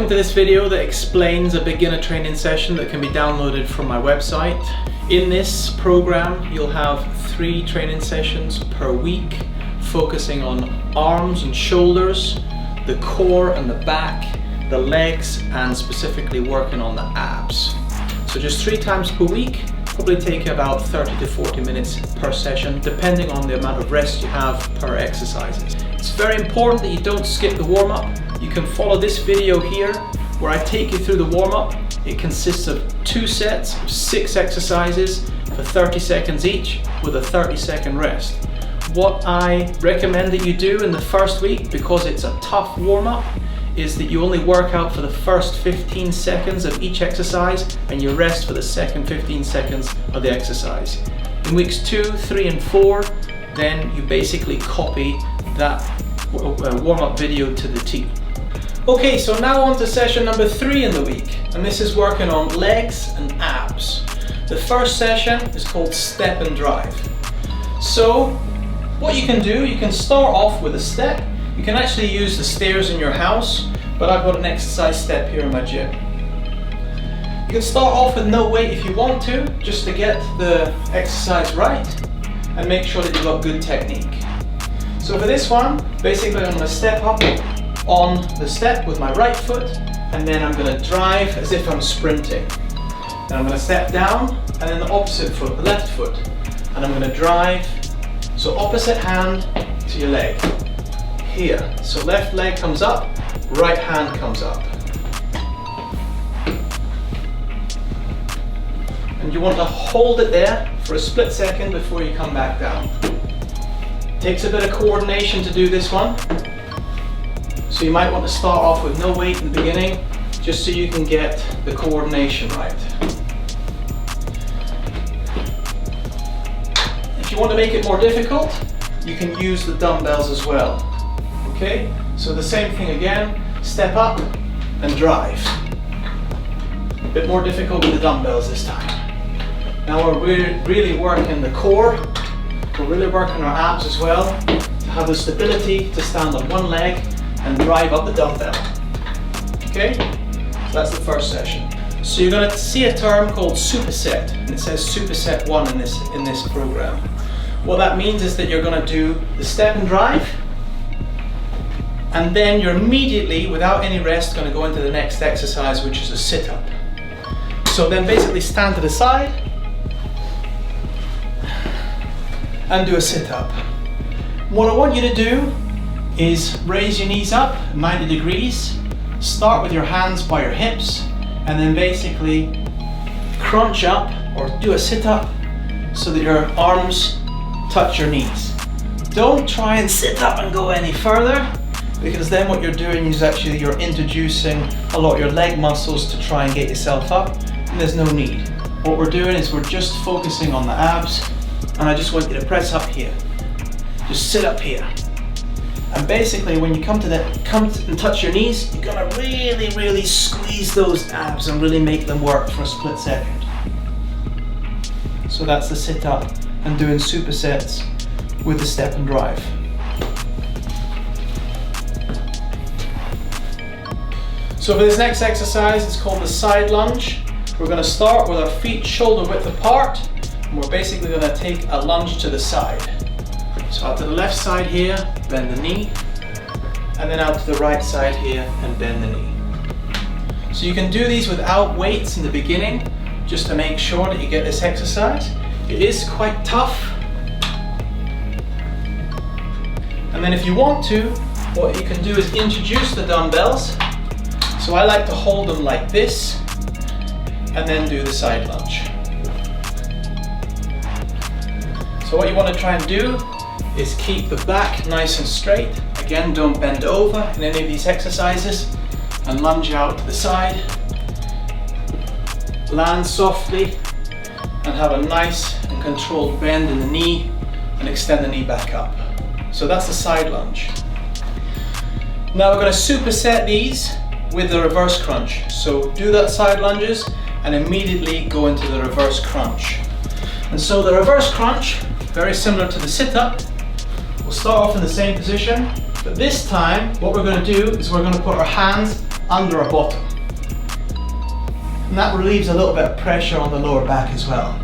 welcome to this video that explains a beginner training session that can be downloaded from my website. In this program, you'll have 3 training sessions per week, focusing on arms and shoulders, the core and the back, the legs, and specifically working on the abs. So just 3 times per week, probably take about 30 to 40 minutes per session, depending on the amount of rest you have per exercises. It's very important that you don't skip the warm-up. You can follow this video here where I take you through the warm-up. It consists of 2 sets of 6 exercises for 30 seconds each with a 30-second rest. What I recommend that you do in the first week, because it's a tough warm-up, is that you only work out for the first 15 seconds of each exercise and you rest for the second 15 seconds of the exercise. In weeks 2, 3 and 4, then you basically copy that warm-up video to the T. Okay, so now on to session number 3 in the week, and this is working on legs and abs. The first session is called step and drive. So what you can do, you can start off with a step. You can actually use the stairs in your house, but I've got an exercise step here in my gym. You can start off with no weight if you want to, just to get the exercise right and make sure that you've got good technique. So for this one, basically I'm going to step up on the step with my right foot, and then I'm going to drive as if I'm sprinting. Then I'm going to step down, and then the opposite foot, the left foot, and I'm going to drive, so opposite hand to your leg. Here, so left leg comes up, right hand comes up. And you want to hold it there for a split second before you come back down. Takes a bit of coordination to do this one. So you might want to start off with no weight in the beginning, just so you can get the coordination right. If you want to make it more difficult, you can use the dumbbells as well. Okay, so the same thing again, step up and drive. A bit more difficult with the dumbbells this time. Now we're really working the core, we're really working our abs as well, to have the stability to stand on one leg and drive up the dumbbell. Okay, so that's the first session. So you're going to see a term called superset, and it says superset 1 in this program. What that means is that you're going to do the step and drive, and then you're immediately, without any rest, going to go into the next exercise, which is a sit-up. So then basically stand to the side and do a sit-up. What I want you to do is raise your knees up 90 degrees, start with your hands by your hips, and then basically crunch up or do a sit-up so that your arms touch your knees. Don't try and sit up and go any further, because then what you're doing is actually you're introducing a lot of your leg muscles to try and get yourself up, and there's no need. What we're doing is we're just focusing on the abs, and I just want you to press up here. Just sit up here. And basically when you come and touch your knees, you're gonna really squeeze those abs and really make them work for a split second. So that's the sit up and doing supersets with the step and drive. So for this next exercise, it's called the side lunge. We're going to start with our feet shoulder width apart, and we're basically going to take a lunge to the side. So out to the left side here, bend the knee, and then out to the right side here and bend the knee. So you can do these without weights in the beginning, just to make sure that you get this exercise. It is quite tough. And then if you want to, what you can do is introduce the dumbbells. So I like to hold them like this and then do the side lunge. So what you want to try and do is keep the back nice and straight. Again, don't bend over in any of these exercises, and lunge out to the side. Land softly and have a nice and controlled bend in the knee and extend the knee back up. So that's the side lunge. Now we're going to superset these with the reverse crunch. So do that side lunges and immediately go into the reverse crunch. And so the reverse crunch, very similar to the sit-up, we'll start off in the same position, but this time what we're going to do is we're going to put our hands under our bottom. And that relieves a little bit of pressure on the lower back as well.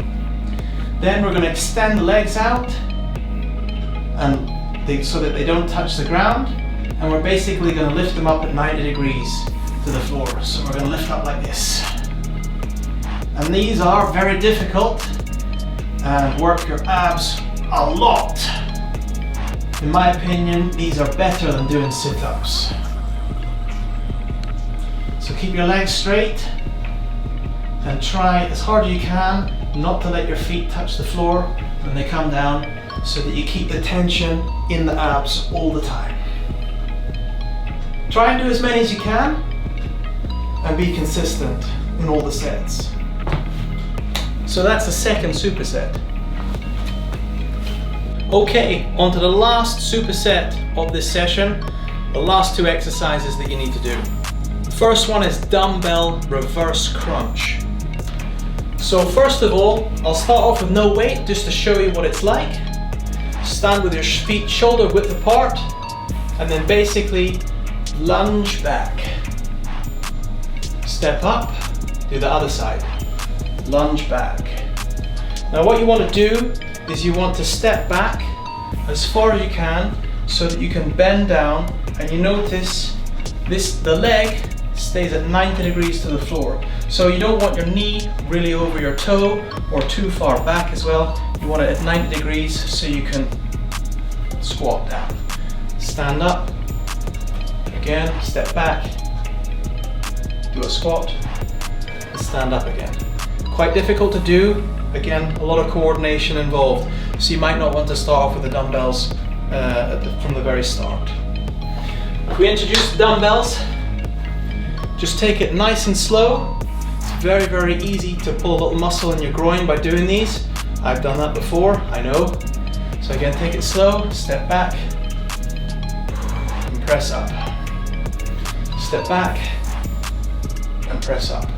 Then we're going to extend the legs out so that they don't touch the ground, and we're basically going to lift them up at 90 degrees to the floor. So we're going to lift up like this. And these are very difficult and work your abs a lot. In my opinion, these are better than doing sit-ups. So keep your legs straight and try as hard as you can not to let your feet touch the floor when they come down, so that you keep the tension in the abs all the time. Try and do as many as you can and be consistent in all the sets. So that's the second superset. Okay, on to the last superset of this session, the last two exercises that you need to do. The first one is dumbbell reverse crunch. So first of all, I'll start off with no weight just to show you what it's like. Stand with your feet shoulder width apart, and then basically lunge back. Step up, do the other side. Lunge back. Now what you want to do is you want to step back as far as you can so that you can bend down, and you notice the leg stays at 90 degrees to the floor. So you don't want your knee really over your toe or too far back as well. You want it at 90 degrees so you can squat down. Stand up, again, step back, do a squat, and stand up again. Quite difficult to do, again, a lot of coordination involved. So you might not want to start off with the dumbbells from the very start. If we introduce the dumbbells, just take it nice and slow. It's very, very easy to pull a little muscle in your groin by doing these. I've done that before, I know. So again, take it slow, step back, and press up. Step back, and press up.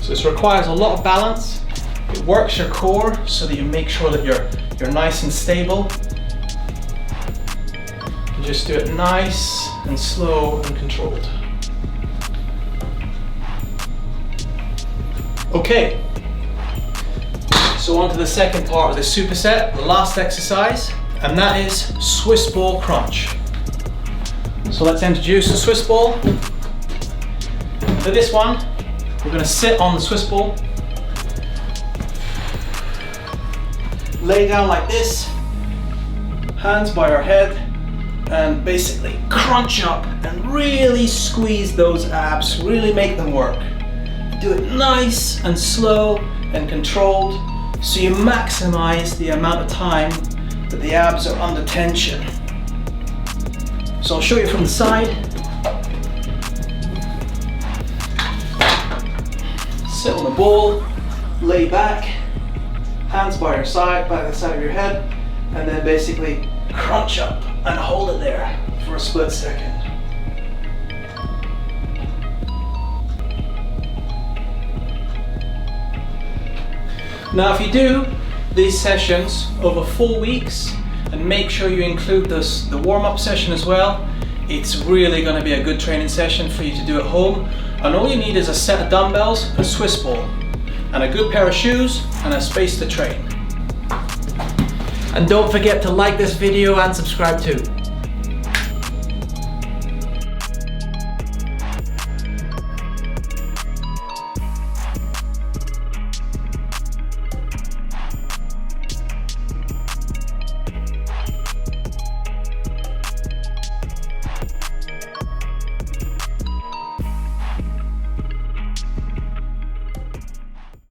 So this requires a lot of balance. It works your core so that you make sure that you're nice and stable. And just do it nice and slow and controlled. Okay, so on to the second part of the superset, the last exercise, and that is Swiss ball crunch. So let's introduce the Swiss ball. For this one, we're going to sit on the Swiss ball, lay down like this, hands by our head, and basically crunch up and really squeeze those abs, really make them work. Do it nice and slow and controlled so you maximize the amount of time that the abs are under tension. So I'll show you from the side. Sit on the ball, lay back, hands by your side, by the side of your head, and then basically crunch up and hold it there for a split second. Now if you do these sessions over 4 weeks and make sure you include the warm-up session as well, it's really going to be a good training session for you to do at home. And all you need is a set of dumbbells, a Swiss ball, and a good pair of shoes and a space to train. And don't forget to like this video and subscribe too.